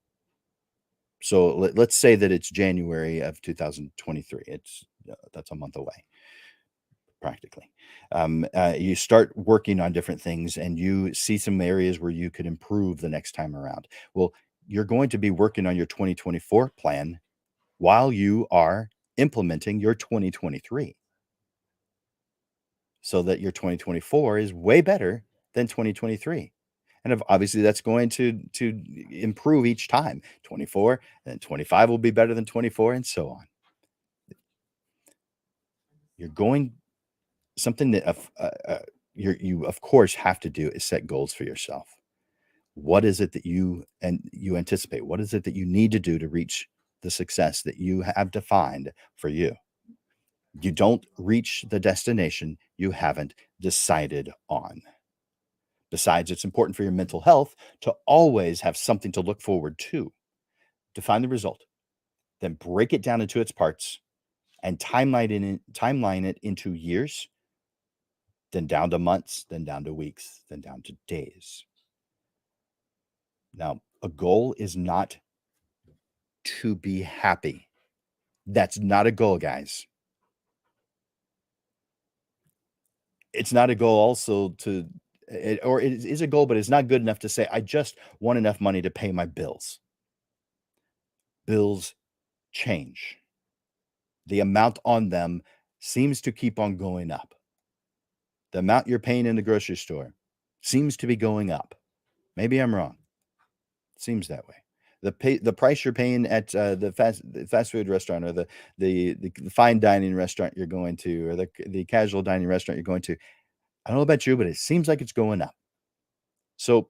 So let's say that it's January of 2023. That's a month away, practically. You start working on different things and you see some areas where you could improve the next time around. Well, you're going to be working on your 2024 plan while you are implementing your 2023 so that your 2024 is way better than 2023. And obviously that's going to improve each time. 24 and 25 will be better than 24 and so on. You're going something that you of course have to do is set goals for yourself. What is it that you anticipate? What is it that you need to do to reach the success that you have defined for you? You don't reach the destination you haven't decided on. Besides, it's important for your mental health to always have something to look forward to. Define the result, then break it down into its parts and timeline it into years, then down to months, then down to weeks, then down to days. Now, a goal is not to be happy. That's not a goal, guys. It's not a goal also to or it is a goal, but it's not good enough to say, "I just want enough money to pay my bills." Bills change. The amount on them seems to keep on going up. The amount you're paying in the grocery store seems to be going up. Maybe I'm wrong. Seems that way. The price you're paying at the fast food restaurant or the fine dining restaurant you're going to or the casual dining restaurant you're going to. I don't know about you, but it seems like it's going up. So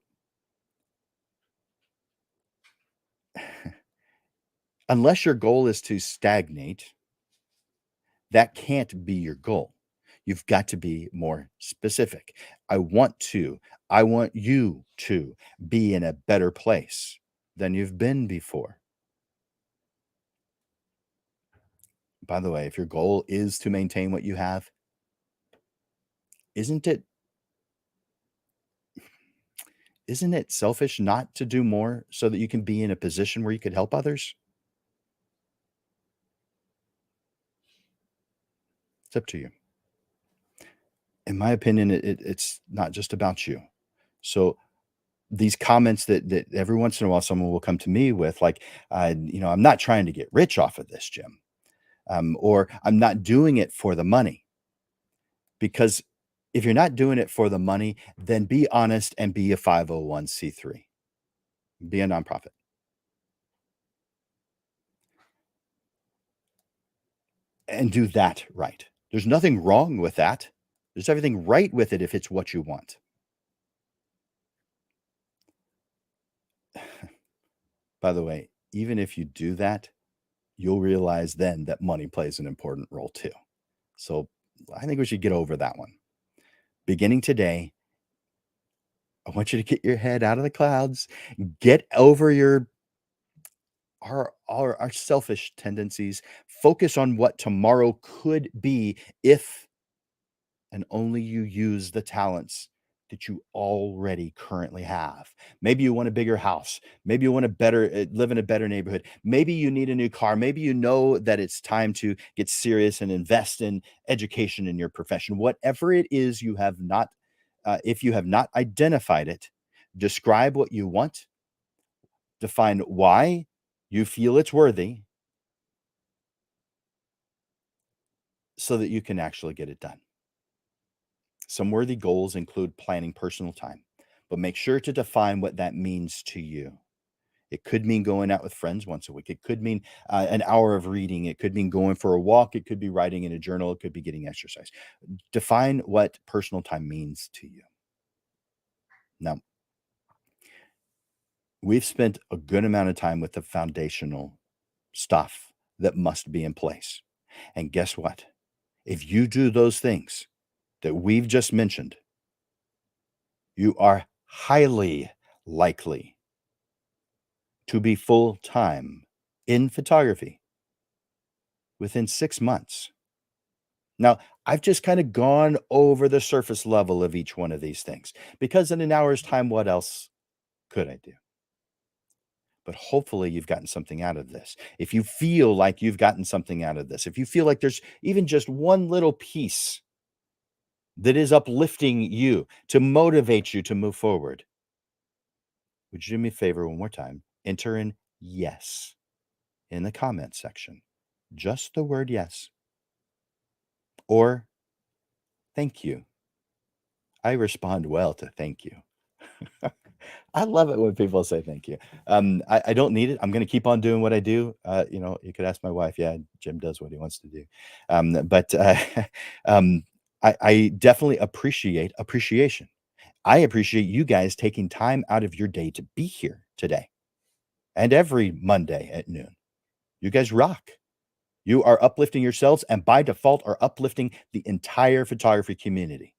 unless your goal is to stagnate, that can't be your goal. You've got to be more specific. I want you to be in a better place than you've been before. By the way, if your goal is to maintain what you have, isn't it isn't it selfish not to do more so that you can be in a position where you could help others? It's up to you. In my opinion, it's not just about you. So these comments that every once in a while someone will come to me with, like, I'm not trying to get rich off of this, Jim, or I'm not doing it for the money. Because if you're not doing it for the money, then be honest and be a 501(c)(3), be a nonprofit. And do that right. There's nothing wrong with that. There's everything right with it if it's what you want. By the way, even if you do that, you'll realize then that money plays an important role too. So I think we should get over that one. Beginning today, I want you to get your head out of the clouds, get over our selfish tendencies, focus on what tomorrow could be if and only you use the talents that you already currently have. Maybe you want a bigger house. Maybe you want to better live in a better neighborhood. Maybe you need a new car. Maybe you know that it's time to get serious and invest in education in your profession. Whatever it is you have not, if you have not identified it, describe what you want, define why you feel it's worthy so that you can actually get it done. Some worthy goals include planning personal time, but make sure to define what that means to you. It could mean going out with friends once a week. It could mean an hour of reading. It could mean going for a walk. It could be writing in a journal. It could be getting exercise. Define what personal time means to you. Now, we've spent a good amount of time with the foundational stuff that must be in place. And guess what? If you do those things that we've just mentioned, you are highly likely to be full time in photography within 6 months. Now, I've just kind of gone over the surface level of each one of these things because in an hour's time, what else could I do? But hopefully, you've gotten something out of this. If you feel like you've gotten something out of this, if you feel like there's even just one little piece that is uplifting you to motivate you to move forward, would you do me a favor one more time? Enter in yes in the comment section. Just the word yes. Or thank you. I respond well to thank you. I love it when people say thank you. I don't need it. I'm going to keep on doing what I do. You could ask my wife. Yeah, Jim does what he wants to do. But um, I definitely appreciate appreciation. I appreciate you guys taking time out of your day to be here today and every Monday at noon. You guys rock. You are uplifting yourselves and by default are uplifting the entire photography community.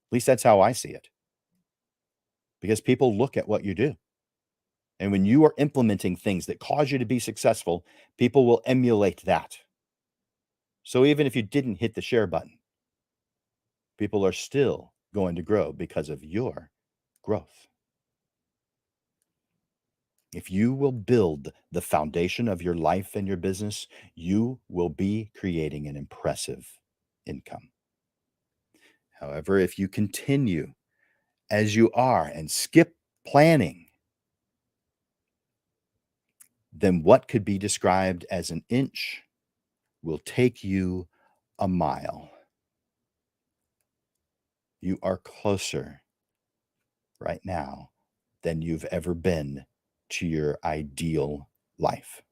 At least that's how I see it. Because people look at what you do. And when you are implementing things that cause you to be successful, people will emulate that. So even if you didn't hit the share button, people are still going to grow because of your growth. If you will build the foundation of your life and your business, you will be creating an impressive income. However, if you continue as you are and skip planning, then what could be described as an inch will take you a mile. You are closer right now than you've ever been to your ideal life.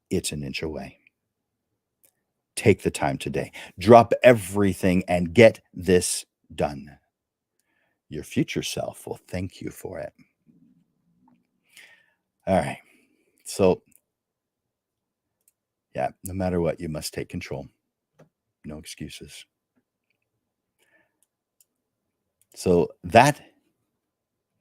It's an inch away. Take the time today. Drop everything and get this done. Your future self will thank you for it. All right. So, yeah, no matter what, you must take control. No excuses. So, that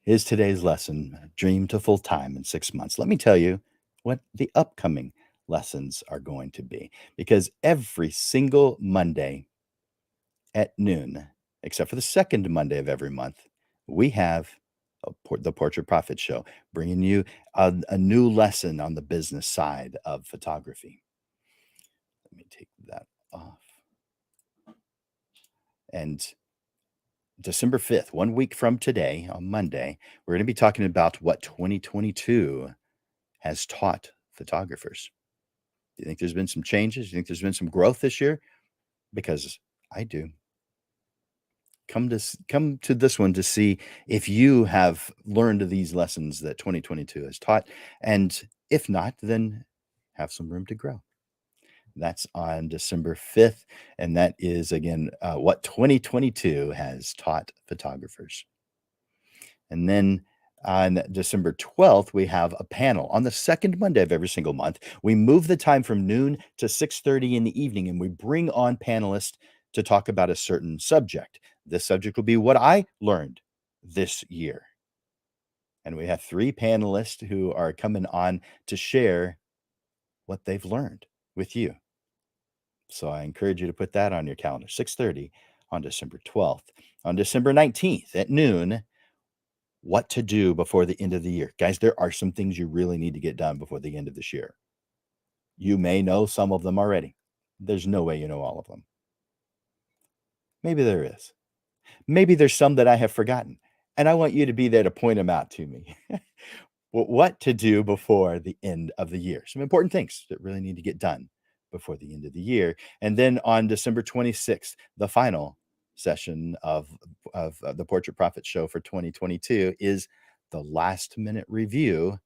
is today's lesson. Dream to full time in 6 months. Let me tell you what the upcoming lessons are going to be because every single Monday at noon, except for the second Monday of every month, we have the Portrait Profit Show, bringing you a new lesson on the business side of photography. Let me take that off. And December 5th, 1 week from today, on Monday, we're going to be talking about what 2022 has taught photographers. Do you think there's been some changes? Do you think there's been some growth this year? Because I do. Come to this one to see if you have learned these lessons that 2022 has taught, and if not, then have some room to grow. That's on December 5th. And that is, again, what 2022 has taught photographers. And then on December 12th, we have a panel on the second Monday of every single month. We move the time from noon to 6:30 in the evening, and we bring on panelists to talk about a certain subject. This subject will be what I learned this year. And we have 3 panelists who are coming on to share what they've learned with you. So I encourage you to put that on your calendar, 6:30 on December 12th. On December 19th at noon, what to do before the end of the year. Guys, there are some things you really need to get done before the end of this year. You may know some of them already. There's no way you know all of them. Maybe there is. Maybe there's some that I have forgotten, and I want you to be there to point them out to me. What to do before the end of the year. Some important things that really need to get done before the end of the year. And then on December 26th, the final session of the Portrait Profit Show for 2022 is the last minute review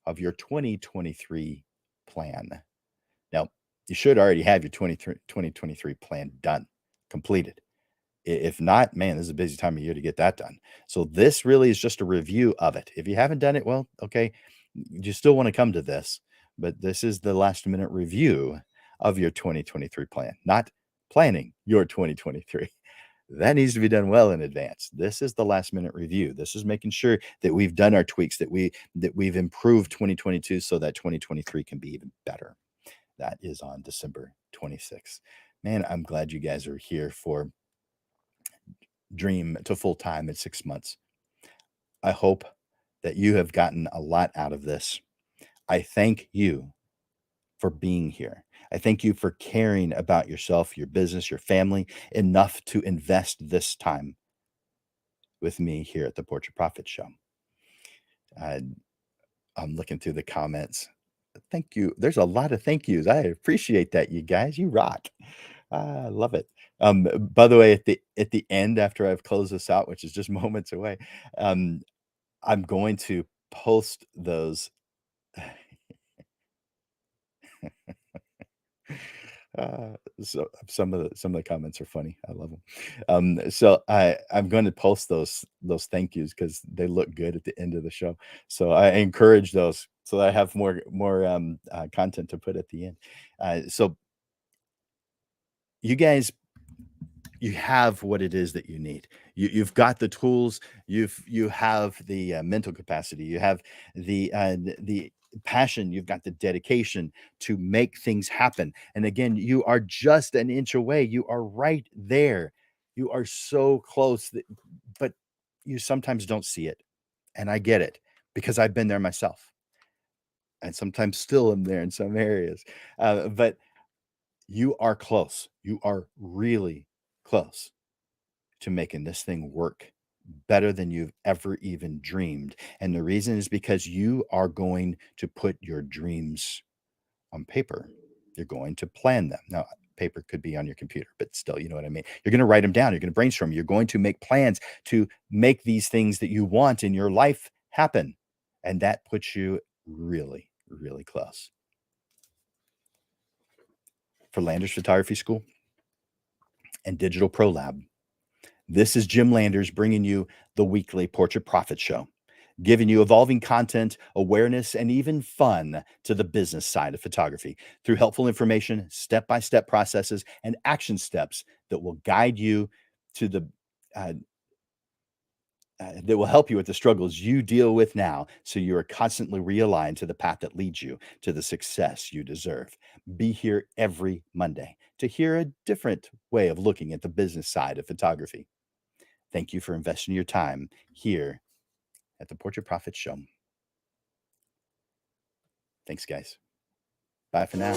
of your 2023 plan. Now, you should already have your 2023 plan done, completed. If not, man, this is a busy time of year to get that done. So this really is just a review of it. If you haven't done it, well, okay, you still want to come to this, but this is the last minute review of your 2023 plan, not planning your 2023. That needs to be done well in advance. This is the last minute review. This is making sure that we've done our tweaks, that we've improved 2022 so that 2023 can be even better. That is on December 26th. Man, I'm glad you guys are here for Dream to full time in 6 months. I hope that you have gotten a lot out of this. I thank you for being here. I thank you for caring about yourself, your business, your family enough to invest this time with me here at the Portrait Profit Show. I'm looking through the comments. Thank you. There's a lot of thank yous. I appreciate that, you guys. You rock. I love it. By the way, at the end, after I've closed this out, which is just moments away, um, I'm going to post those. So some of the comments are funny. I love them. So I'm going to post those thank yous because they look good at the end of the show. So I encourage those so that I have more content to put at the end. So you guys, you have what it is that you need. You've got the tools. You have the mental capacity. You have the passion. You've got the dedication to make things happen. And again, you are just an inch away. You are right there. You are so close, but you sometimes don't see it. And I get it because I've been there myself, and sometimes still am there in some areas. But you are close. You are really close to making this thing work better than you've ever even dreamed. And the reason is because you are going to put your dreams on paper. You're going to plan them. Now, paper could be on your computer, but still, you know what I mean? You're going to write them down. You're going to brainstorm. You're going to make plans to make these things that you want in your life happen. And that puts you really, really close. For Landers Photography School and Digital Pro Lab, this is Jim Landers bringing you the weekly Portrait Profit Show, giving you evolving content, awareness, and even fun to the business side of photography through helpful information, step-by-step processes, and action steps that will guide you to that will help you with the struggles you deal with now so you are constantly realigned to the path that leads you to the success you deserve. Be here every Monday to hear a different way of looking at the business side of photography. Thank you for investing your time here at the Portrait Profit Show. Thanks, guys. Bye for now.